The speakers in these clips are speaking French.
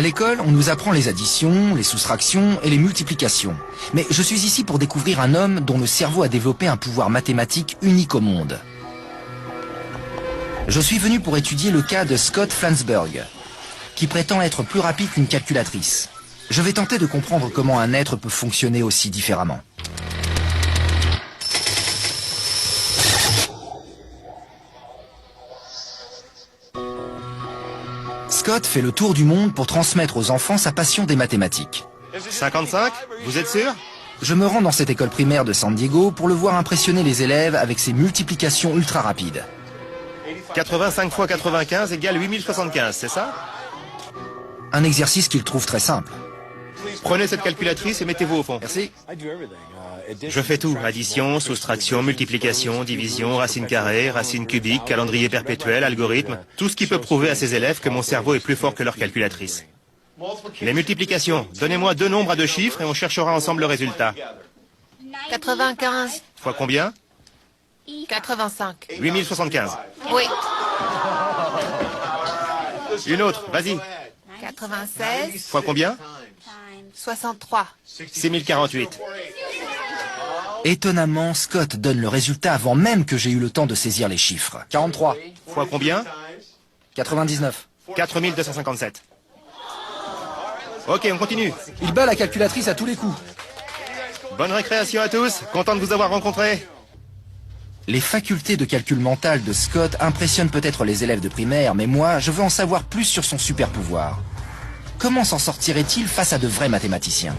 l'école, on nous apprend les additions, les soustractions et les multiplications. Mais je suis ici pour découvrir un homme dont le cerveau a développé un pouvoir mathématique unique au monde. Je suis venu pour étudier le cas de Scott Flansburgh, qui prétend être plus rapide qu'une calculatrice. Je vais tenter de comprendre comment un être peut fonctionner aussi différemment. Scott fait le tour du monde pour transmettre aux enfants sa passion des mathématiques. 55? Vous êtes sûr? Je me rends dans cette école primaire de San Diego pour le voir impressionner les élèves avec ses multiplications ultra rapides. 85 fois 95 égale 8075, c'est ça? Un exercice qu'il trouve très simple. Prenez cette calculatrice et mettez-vous au fond. Merci. Je fais tout. Addition, soustraction, multiplication, division, racine carrée, racine cubique, calendrier perpétuel, algorithme. Tout ce qui peut prouver à ces élèves que mon cerveau est plus fort que leur calculatrice. Les multiplications. Donnez-moi deux nombres à deux chiffres et on cherchera ensemble le résultat. 95. Fois combien? 85. 8075. Oui. Une autre, vas-y. 96. Fois combien? 63. 6048. Étonnamment, Scott donne le résultat avant même que j'ai eu le temps de saisir les chiffres. 43. Fois combien? 99. 4257. Ok, on continue. Il bat la calculatrice à tous les coups. Bonne récréation à tous. Content de vous avoir rencontrés. Les facultés de calcul mental de Scott impressionnent peut-être les élèves de primaire, mais moi, je veux en savoir plus sur son super pouvoir. Comment s'en sortirait-il face à de vrais mathématiciens?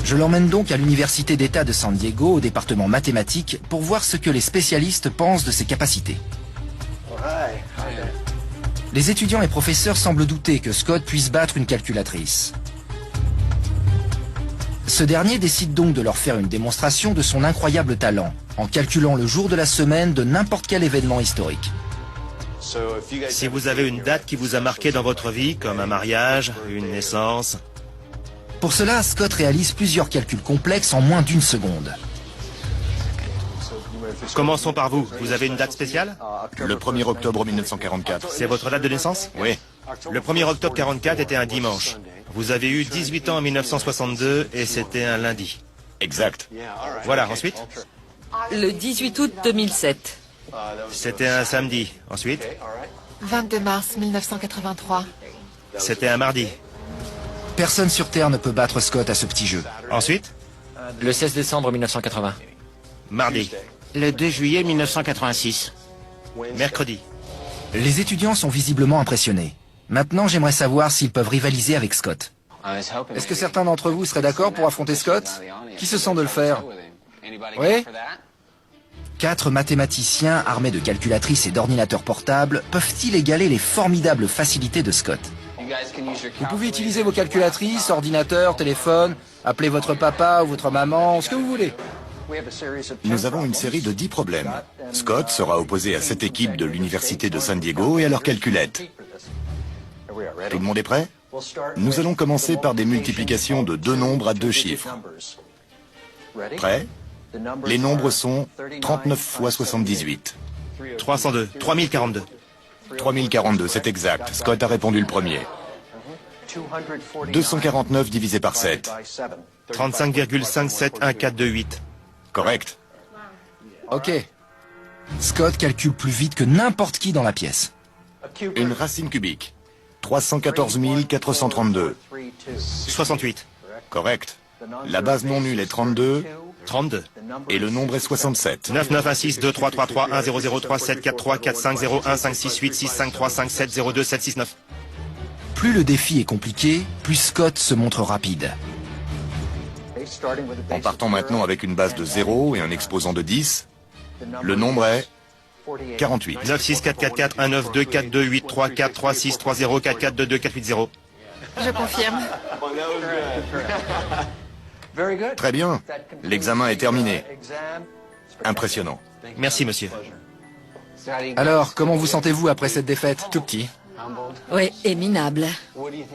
Je l'emmène donc à l'Université d'État de San Diego, au département mathématiques, pour voir ce que les spécialistes pensent de ses capacités. Les étudiants et professeurs semblent douter que Scott puisse battre une calculatrice. Ce dernier décide donc de leur faire une démonstration de son incroyable talent, en calculant le jour de la semaine de n'importe quel événement historique. Si vous avez une date qui vous a marqué dans votre vie, comme un mariage, une naissance... Pour cela, Scott réalise plusieurs calculs complexes en moins d'une seconde. Commençons par vous. Vous avez une date spéciale? Le 1er octobre 1944. C'est votre date de naissance? Oui. Le 1er octobre 44 était un dimanche. Vous avez eu 18 ans en 1962 et c'était un lundi. Exact. Voilà, ensuite? Le 18 août 2007. C'était un samedi. Ensuite? 22 mars 1983. C'était un mardi. Personne sur Terre ne peut battre Scott à ce petit jeu. Ensuite? Le 16 décembre 1980. Mardi. Le 2 juillet 1986. Mercredi. Les étudiants sont visiblement impressionnés. Maintenant, j'aimerais savoir s'ils peuvent rivaliser avec Scott. Est-ce que certains d'entre vous seraient d'accord pour affronter Scott? Qui se sent de le faire? Oui? 4 mathématiciens armés de calculatrices et d'ordinateurs portables peuvent-ils égaler les formidables facilités de Scott? Vous pouvez utiliser vos calculatrices, ordinateurs, téléphones, appeler votre papa ou votre maman, ce que vous voulez. Nous avons une série de 10 problèmes. Scott sera opposé à cette équipe de l'Université de San Diego et à leurs calculettes. Tout le monde est prêt? Nous allons commencer par des multiplications de deux nombres à deux chiffres. Prêt? Les nombres sont 39 fois 78. 302. 3042. 3042, c'est exact. Scott a répondu le premier. 249 divisé par 7. 35,571428. Correct. Ok. Scott calcule plus vite que n'importe qui dans la pièce. Une racine cubique. 314 432. 68. Correct. La base non nulle est 32 32. et le nombre est 67. 9 9 1 6 2 3 3 3 1 0 0 3 7 4 3 4 5 0 1 5 6 8 6 5 3 5 7 0 2 7 6 9. Plus le défi est compliqué, plus Scott se montre rapide. En partant maintenant avec une base de 0 et un exposant de 10, le nombre est 48. 9 6 4 4 4 1 9 2 4 2 8 3 4 3 6 3 0 4 4 2 2 4 8 0. Je confirme. Très bien. L'examen est terminé. Impressionnant. Merci, monsieur. Alors, comment vous sentez-vous après cette défaite? Tout petit. Oui, et minable.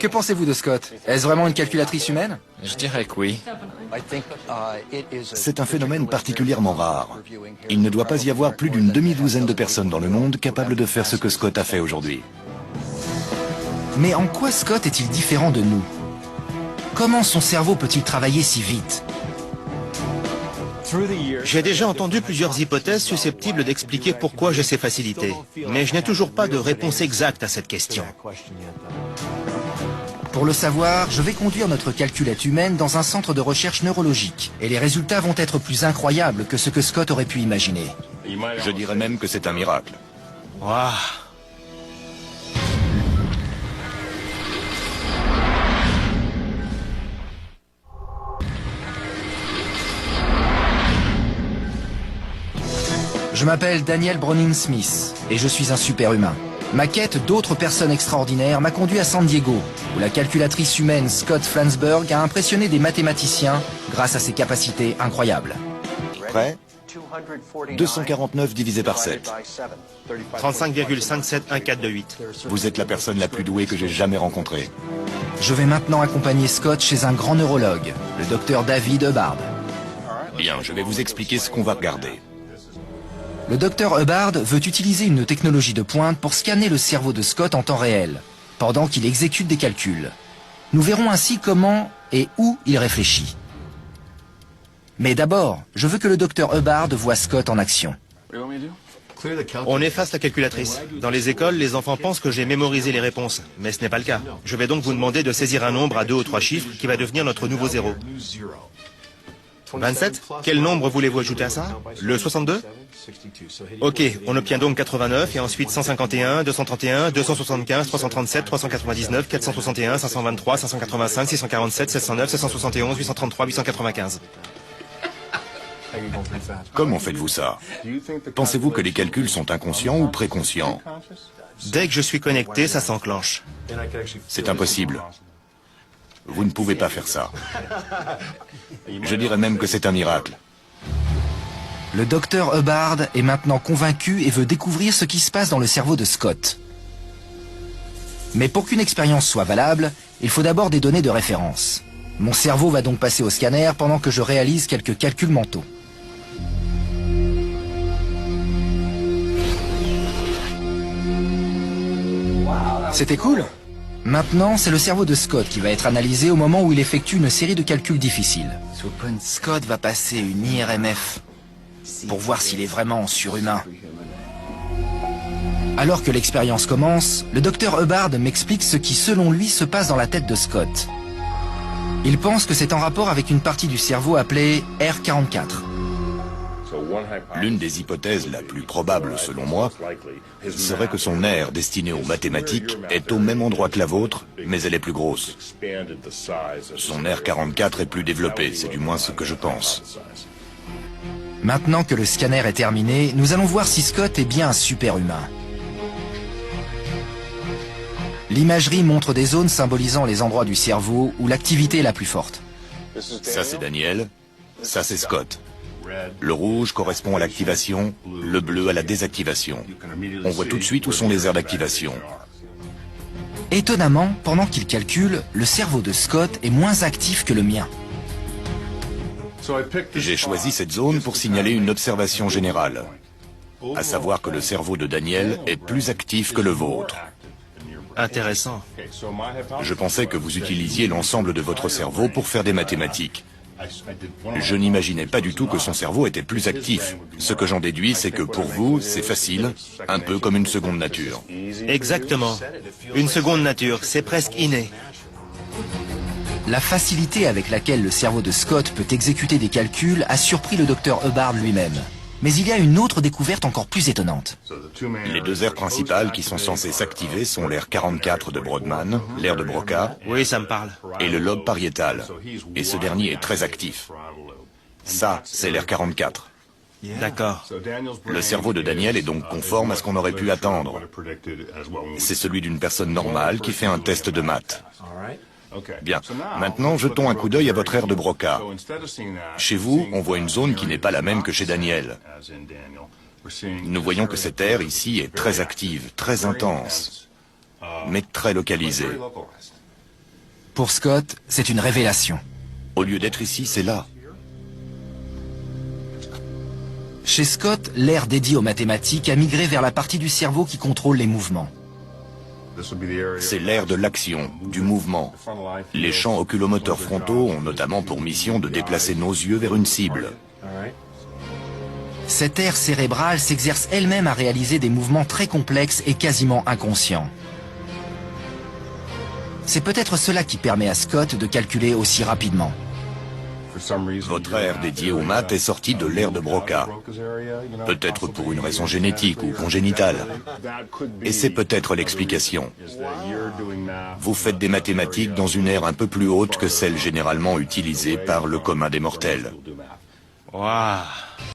Que pensez-vous de Scott? Est-ce vraiment une calculatrice humaine? Je dirais que oui. C'est un phénomène particulièrement rare. Il ne doit pas y avoir plus d'une demi-douzaine de personnes dans le monde capables de faire ce que Scott a fait aujourd'hui. Mais en quoi Scott est-il différent de nous? Comment son cerveau peut-il travailler si vite? J'ai déjà entendu plusieurs hypothèses susceptibles d'expliquer pourquoi j'ai ces facilités, mais je n'ai toujours pas de réponse exacte à cette question. Pour le savoir, je vais conduire notre calculette humaine dans un centre de recherche neurologique. Et les résultats vont être plus incroyables que ce que Scott aurait pu imaginer. Je dirais même que c'est un miracle. Waouh. Je m'appelle Daniel Browning-Smith et je suis un super-humain. Ma quête d'autres personnes extraordinaires m'a conduit à San Diego, où la calculatrice humaine Scott Flansburgh a impressionné des mathématiciens grâce à ses capacités incroyables. Prêt? 249 divisé par 7. 35,571428. Vous êtes la personne la plus douée que j'ai jamais rencontrée. Je vais maintenant accompagner Scott chez un grand neurologue, le docteur David Hubbard. Bien, je vais vous expliquer ce qu'on va regarder. Le docteur Hubbard veut utiliser une technologie de pointe pour scanner le cerveau de Scott en temps réel, pendant qu'il exécute des calculs. Nous verrons ainsi comment et où il réfléchit. Mais d'abord, je veux que le docteur Hubbard voie Scott en action. On efface la calculatrice. Dans les écoles, les enfants pensent que j'ai mémorisé les réponses, mais ce n'est pas le cas. Je vais donc vous demander de saisir un nombre à 2 ou 3 chiffres qui va devenir notre nouveau zéro. 27? Quel nombre voulez-vous ajouter à ça? Le 62? Ok, on obtient donc 89 et ensuite 151, 231, 275, 337, 399, 461, 523, 585, 647, 709, 771, 833, 895. Comment faites-vous ça? Pensez-vous que les calculs sont inconscients ou préconscients? Dès que je suis connecté, ça s'enclenche. C'est impossible. Vous ne pouvez pas faire ça. Je dirais même que c'est un miracle. Le docteur Hubbard est maintenant convaincu et veut découvrir ce qui se passe dans le cerveau de Scott. Mais pour qu'une expérience soit valable, il faut d'abord des données de référence. Mon cerveau va donc passer au scanner pendant que je réalise quelques calculs mentaux. C'était cool. Maintenant, c'est le cerveau de Scott qui va être analysé au moment où il effectue une série de calculs difficiles. Scott va passer une IRMF pour voir s'il est vraiment surhumain. Alors que l'expérience commence, le docteur Hubbard m'explique ce qui, selon lui, se passe dans la tête de Scott. Il pense que c'est en rapport avec une partie du cerveau appelée R44. L'une des hypothèses la plus probable, selon moi, serait que son aire destinée aux mathématiques est au même endroit que la vôtre, mais elle est plus grosse. Son aire 44 est plus développée, c'est du moins ce que je pense. Maintenant que le scanner est terminé, nous allons voir si Scott est bien un super-humain. L'imagerie montre des zones symbolisant les endroits du cerveau où l'activité est la plus forte. Ça c'est Daniel, ça c'est Scott. Le rouge correspond à l'activation, le bleu à la désactivation. On voit tout de suite où sont les aires d'activation. Étonnamment, pendant qu'il calcule, le cerveau de Scott est moins actif que le mien. J'ai choisi cette zone pour signaler une observation générale, à savoir que le cerveau de Daniel est plus actif que le vôtre. Intéressant. Je pensais que vous utilisiez l'ensemble de votre cerveau pour faire des mathématiques. Je n'imaginais pas du tout que son cerveau était plus actif. Ce que j'en déduis, c'est que pour vous, c'est facile, un peu comme une seconde nature. Exactement. Une seconde nature, c'est presque inné. La facilité avec laquelle le cerveau de Scott peut exécuter des calculs a surpris le docteur Hubbard lui-même. Mais il y a une autre découverte encore plus étonnante. Les deux aires principales qui sont censées s'activer sont l'aire 44 de Brodmann, l'aire de Broca, Oui, ça me parle. et le lobe pariétal. Et ce dernier est très actif. Ça, c'est l'aire 44. D'accord. Le cerveau de Daniel est donc conforme à ce qu'on aurait pu attendre. C'est celui d'une personne normale qui fait un test de maths. Bien. Maintenant, jetons un coup d'œil à votre aire de Broca. Chez vous, on voit une zone qui n'est pas la même que chez Daniel. Nous voyons que cette aire ici est très active, très intense, mais très localisée. Pour Scott, c'est une révélation. Au lieu d'être ici, c'est là. Chez Scott, l'aire dédiée aux mathématiques a migré vers la partie du cerveau qui contrôle les mouvements. C'est l'ère de l'action, du mouvement. Les champs oculomoteurs frontaux ont notamment pour mission de déplacer nos yeux vers une cible. Cette aire cérébrale s'exerce elle-même à réaliser des mouvements très complexes et quasiment inconscients. C'est peut-être cela qui permet à Scott de calculer aussi rapidement. Votre aire dédiée aux maths est sortie de l'ère de Broca. Peut-être pour une raison génétique ou congénitale. Et c'est peut-être l'explication. Vous faites des mathématiques dans une ère un peu plus haute que celle généralement utilisée par le commun des mortels. Waouh.